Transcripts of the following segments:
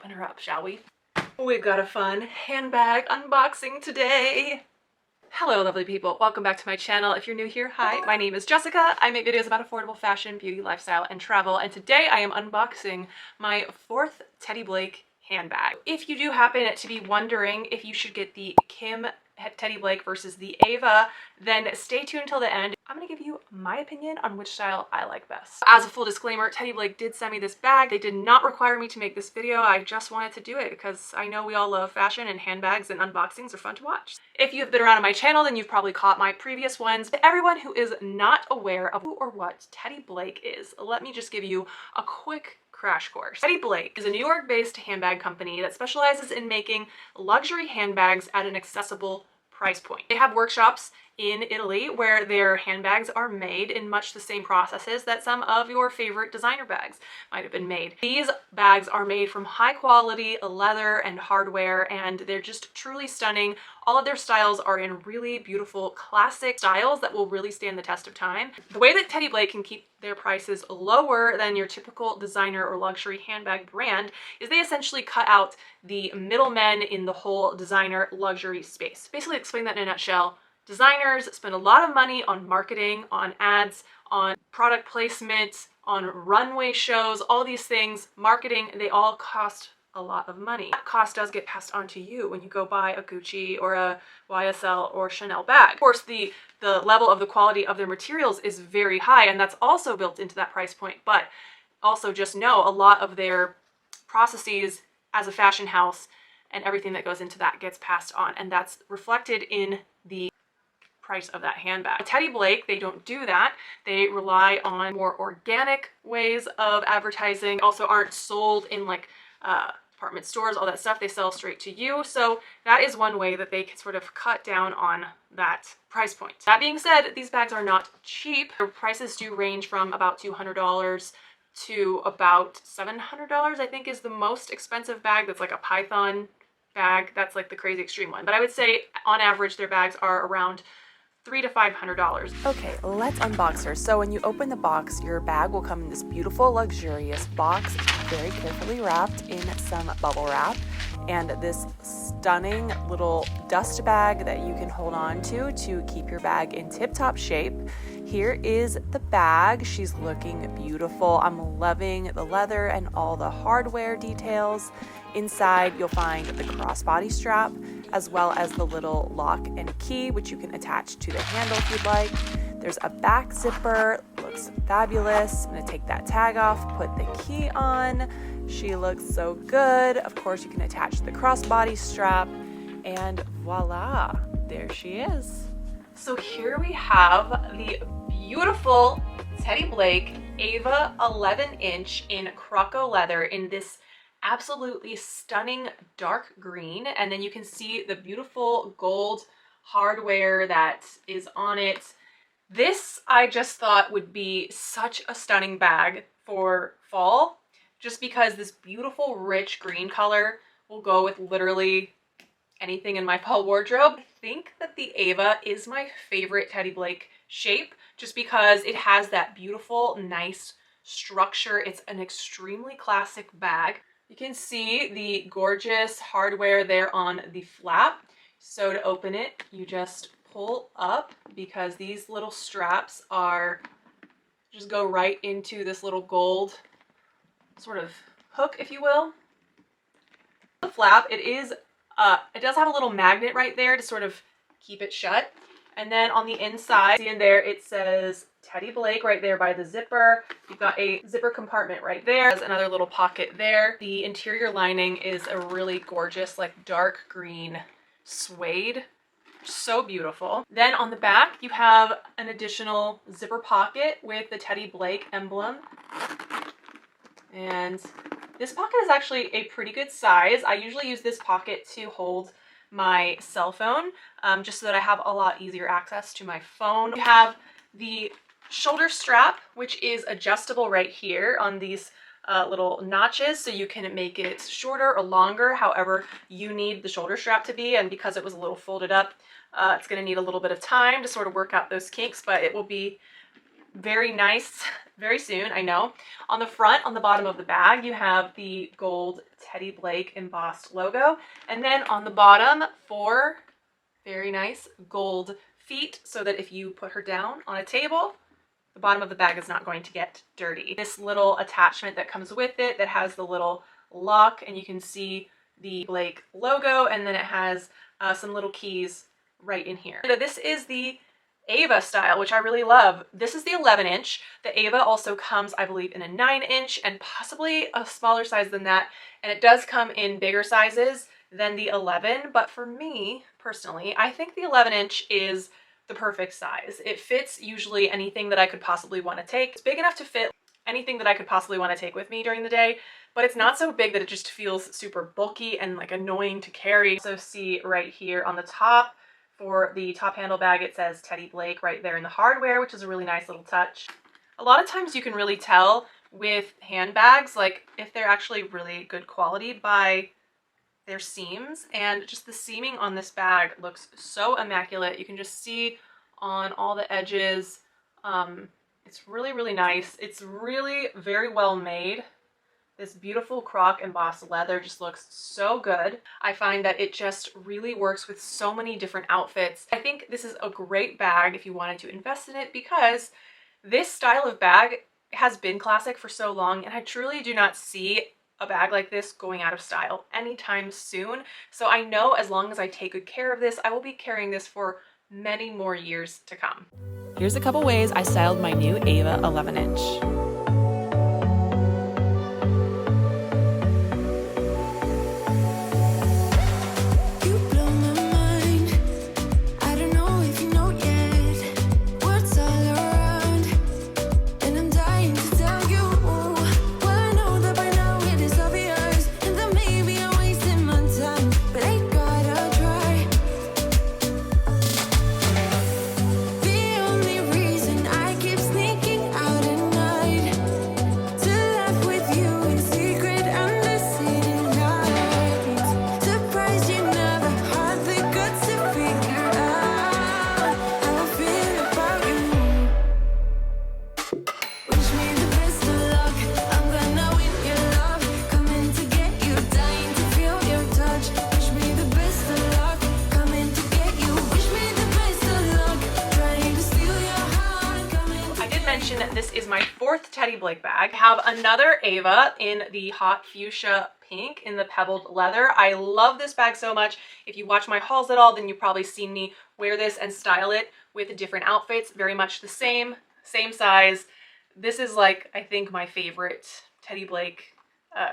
open her up, shall we? We've got a fun handbag unboxing today. Hello lovely people, welcome back to my channel. If you're new here, hi, my name is Jessica. I make videos about affordable fashion, beauty, lifestyle, and travel, and today I am unboxing my 4th Teddy Blake handbag. If you do happen to be wondering if you should get the Kim Teddy Blake versus the Ava, then stay tuned till the end. I'm gonna give you my opinion on which style I like best. As a full disclaimer, Teddy Blake did send me this bag. They did not require me to make this video. I just wanted to do it because I know we all love fashion and handbags and unboxings are fun to watch. If you've been around on my channel, then you've probably caught my previous ones. To everyone who is not aware of who or what Teddy Blake is, let me just give you a quick crash course. Teddy Blake is a New York-based handbag company that specializes in making luxury handbags at an accessible price point. They have workshops in Italy where their handbags are made in much the same processes that some of your favorite designer bags might have been made. These bags are made from high quality leather and hardware, and they're just truly stunning. All of their styles are in really beautiful classic styles that will really stand the test of time. The way that Teddy Blake can keep their prices lower than your typical designer or luxury handbag brand is they essentially cut out the middlemen in the whole designer luxury space. Basically explain that in a nutshell. Designers spend a lot of money on marketing, on ads, on product placement, on runway shows, all these things, marketing, they all cost a lot of money. That cost does get passed on to you when you go buy a Gucci or a YSL or Chanel bag. Of course, the level of the quality of their materials is very high, and that's also built into that price point. But also just know a lot of their processes as a fashion house and everything that goes into that gets passed on, and that's reflected in the price of that handbag. At Teddy Blake, they don't do that. They rely on more organic ways of advertising. Also aren't sold in like department stores, all that stuff. They sell straight to you. So that is one way that they can sort of cut down on that price point. That being said, these bags are not cheap. Their prices do range from about $200 to about $700, I think is the most expensive bag. That's like a python bag. That's like the crazy extreme one. But I would say on average, their bags are around $300 to $500. Okay, let's unbox her. So when you open the box, your bag will come in this beautiful, luxurious box, very carefully wrapped in some bubble wrap, and this stunning little dust bag that you can hold on to keep your bag in tip-top shape. Here is the bag. She's looking beautiful. I'm loving the leather and all the hardware details. Inside, you'll find the crossbody strap, as well as the little lock and key, which you can attach to the handle if you'd like. There's a back zipper, looks fabulous. I'm gonna take that tag off, put the key on. She looks so good. Of course, you can attach the crossbody strap, and voila, there she is. So here we have the beautiful Teddy Blake Ava 11-inch in Croco leather in this absolutely stunning dark green, and then you can see the beautiful gold hardware that is on it. This I just thought would be such a stunning bag for fall, just because this beautiful rich green color will go with literally anything in my fall wardrobe. I think that the Ava is my favorite Teddy Blake shape just because it has that beautiful, nice structure. It's an extremely classic bag. You can see the gorgeous hardware there on the flap. So to open it, you just pull up because these little straps are just go right into this little gold sort of hook, if you will. The flap, it does have a little magnet right there to sort of keep it shut. And then on the inside, see in there, it says Teddy Blake right there by the zipper. You've got a zipper compartment right there. There's another little pocket there. The interior lining is a really gorgeous, like dark green suede. So beautiful. Then on the back, you have an additional zipper pocket with the Teddy Blake emblem. And this pocket is actually a pretty good size. I usually use this pocket to hold my cell phone, just so that I have a lot easier access to my phone. You have the shoulder strap, which is adjustable right here on these little notches, so you can make it shorter or longer, however you need the shoulder strap to be. And because it was a little folded up, it's going to need a little bit of time to sort of work out those kinks, but it will be very nice, very soon, I know. On the front, on the bottom of the bag, you have the gold Teddy Blake embossed logo. And then on the bottom, 4 very nice gold feet, so that if you put her down on a table, the bottom of the bag is not going to get dirty. This little attachment that comes with it that has the little lock, and you can see the Blake logo, and then it has some little keys right in here. So this is the Ava style, which I really love. This is the 11-inch. The Ava also comes, I believe, in a 9-inch and possibly a smaller size than that. And it does come in bigger sizes than the 11. But for me, personally, I think the 11-inch is the perfect size. It fits usually anything that I could possibly want to take. It's big enough to fit anything that I could possibly want to take with me during the day, but it's not so big that it just feels super bulky and like annoying to carry. So see right here on the top, for the top handle bag, it says Teddy Blake right there in the hardware, which is a really nice little touch. A lot of times you can really tell with handbags, like if they're actually really good quality by their seams, and just the seaming on this bag looks so immaculate. You can just see on all the edges. It's really, really nice. It's really very well made. This beautiful croc embossed leather just looks so good. I find that it just really works with so many different outfits. I think this is a great bag if you wanted to invest in it, because this style of bag has been classic for so long, and I truly do not see a bag like this going out of style anytime soon. So I know as long as I take good care of this, I will be carrying this for many more years to come. Here's a couple ways I styled my new Ava 11-inch. This is my 4th Teddy Blake bag. I have another Ava in the hot fuchsia pink in the pebbled leather. I love this bag so much. If you watch my hauls at all, then you've probably seen me wear this and style it with different outfits. Very much the same size. This is like, I think, my favorite Teddy Blake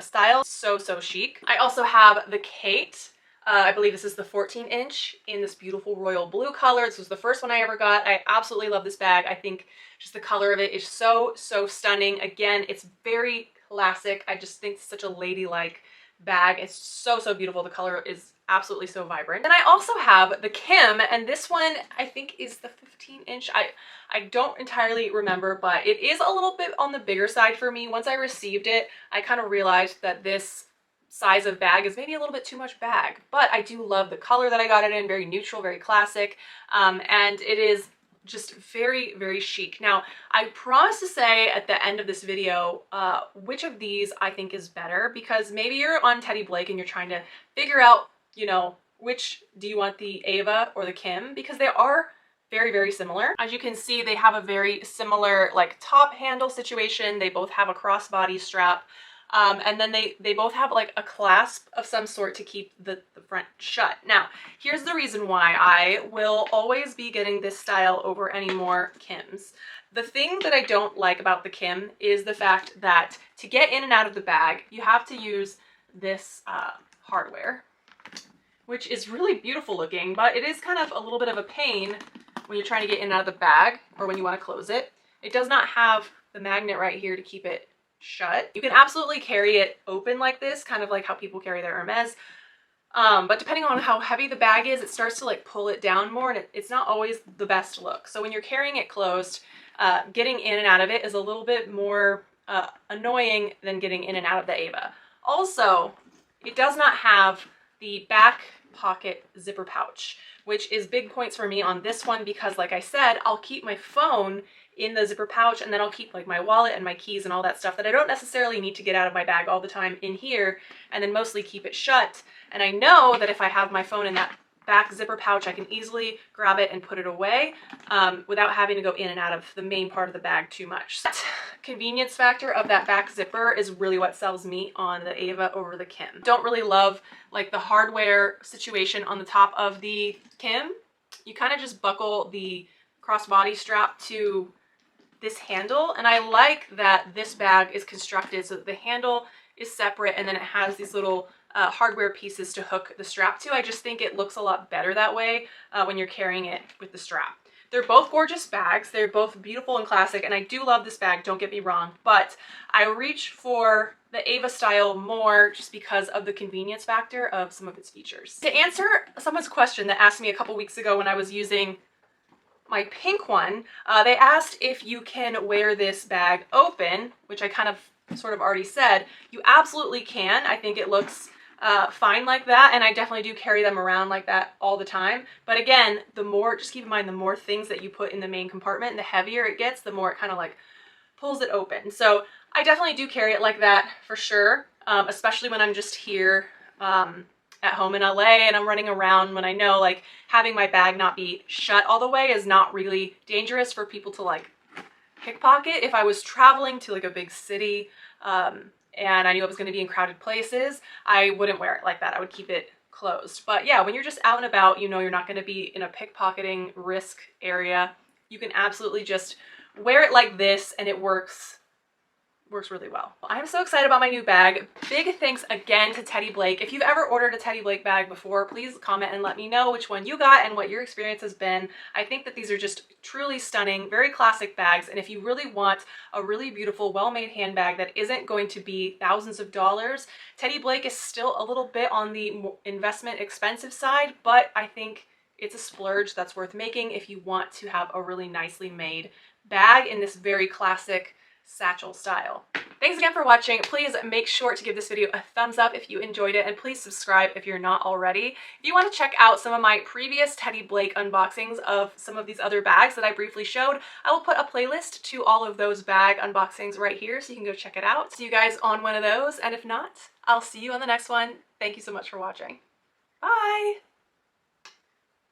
style. So chic. I also have the Kate. I believe this is the 14-inch in this beautiful royal blue color. This was the first one I ever got. I absolutely love this bag. I think just the color of it is so stunning. Again, it's very classic. I just think it's such a ladylike bag. It's so beautiful. The color is absolutely so vibrant. And I also have the Kim, and this one I think is the 15-inch. I don't entirely remember, but it is a little bit on the bigger side for me. Once I received it, I kind of realized that this size of bag is maybe a little bit too much bag, but I do love the color that I got it in. Very neutral, very classic, and it is just very chic. Now, I promise to say at the end of this video which of these I think is better, because maybe you're on Teddy Blake and you're trying to figure out, you know, which do you want, the Ava or the Kim, because they are very similar. As you can see, they have a very similar like top handle situation. They both have a crossbody strap. And then they both have like a clasp of some sort to keep the front shut. Now, here's the reason why I will always be getting this style over any more Kims. The thing that I don't like about the Kim is the fact that to get in and out of the bag, you have to use this hardware, which is really beautiful looking, but it is kind of a little bit of a pain when you're trying to get in and out of the bag or when you want to close it. It does not have the magnet right here to keep it shut. You can absolutely carry it open like this, kind of like how people carry their Hermes. But depending on how heavy the bag is, it starts to like pull it down more, and it's not always the best look. So when you're carrying it closed, getting in and out of it is a little bit more annoying than getting in and out of the Ava. Also, it does not have the back pocket zipper pouch, which is big points for me on this one, because like I said, I'll keep my phone in the zipper pouch, and then I'll keep like my wallet and my keys and all that stuff that I don't necessarily need to get out of my bag all the time in here, and then mostly keep it shut. And I know that if I have my phone in that back zipper pouch, I can easily grab it and put it away without having to go in and out of the main part of the bag too much. That convenience factor of that back zipper is really what sells me on the Ava over the Kim. Don't really love like the hardware situation on the top of the Kim. You kind of just buckle the crossbody strap to this handle, and I like that this bag is constructed so that the handle is separate and then it has these little hardware pieces to hook the strap to. I just think it looks a lot better that way when you're carrying it with the strap. They're both gorgeous bags. They're both beautiful and classic, and I do love this bag, don't get me wrong, but I reach for the Ava style more just because of the convenience factor of some of its features. To answer someone's question that asked me a couple weeks ago when I was using my pink one, they asked if you can wear this bag open, which I kind of sort of already said. You absolutely can. I think it looks fine like that, and I definitely do carry them around like that all the time. But again, the more, just keep in mind, the more things that you put in the main compartment, the heavier it gets, the more it kind of like pulls it open. So I definitely do carry it like that for sure, especially when I'm just here at home in LA and I'm running around, when I know like having my bag not be shut all the way is not really dangerous for people to like pickpocket. If I was traveling to like a big city and I knew I was going to be in crowded places, I wouldn't wear it like that. I would keep it closed. But yeah, when you're just out and about, you know you're not going to be in a pickpocketing risk area, you can absolutely just wear it like this and it works really well. I'm so excited about my new bag. Big thanks again to Teddy Blake. If you've ever ordered a Teddy Blake bag before, please comment and let me know which one you got and what your experience has been. I think that these are just truly stunning, very classic bags, and if you really want a really beautiful, well-made handbag that isn't going to be thousands of dollars, Teddy Blake is still a little bit on the investment expensive side, but I think it's a splurge that's worth making if you want to have a really nicely made bag in this very classic satchel style. Thanks again for watching. Please make sure to give this video a thumbs up if you enjoyed it, and please subscribe if you're not already. If you want to check out some of my previous Teddy Blake unboxings of some of these other bags that I briefly showed, I will put a playlist to all of those bag unboxings right here so you can go check it out. See you guys on one of those, and if not, I'll see you on the next one. Thank you so much for watching. Bye!